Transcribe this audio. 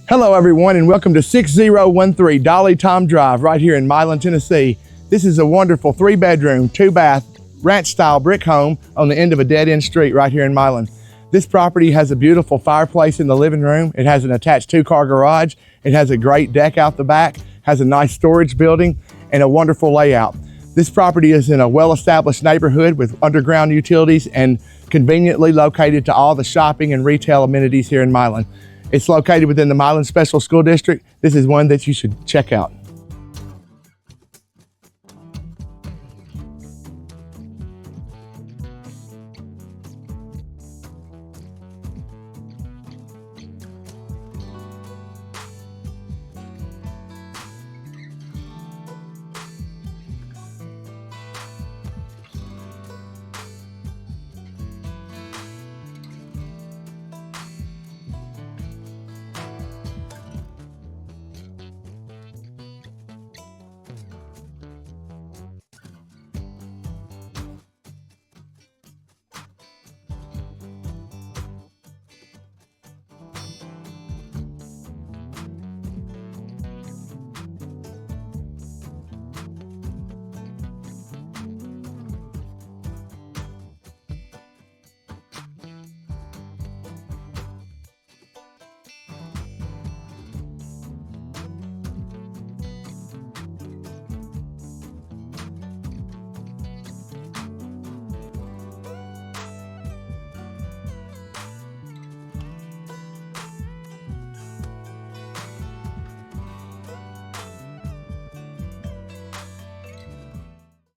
Hello everyone and welcome to 6013 Dolly Tom Drive right here in Milan, Tennessee. This is a wonderful 3-bedroom, 2-bath, ranch-style brick home on the end of a dead-end street right here in Milan. This property has a beautiful fireplace in the living room. It has an attached 2-car garage. It has a great deck out the back, has a nice storage building, and a wonderful layout. This property is in a well-established neighborhood with underground utilities and conveniently located to all the shopping and retail amenities here in Milan. It's located within the Milan Special School District. This is one that you should check out.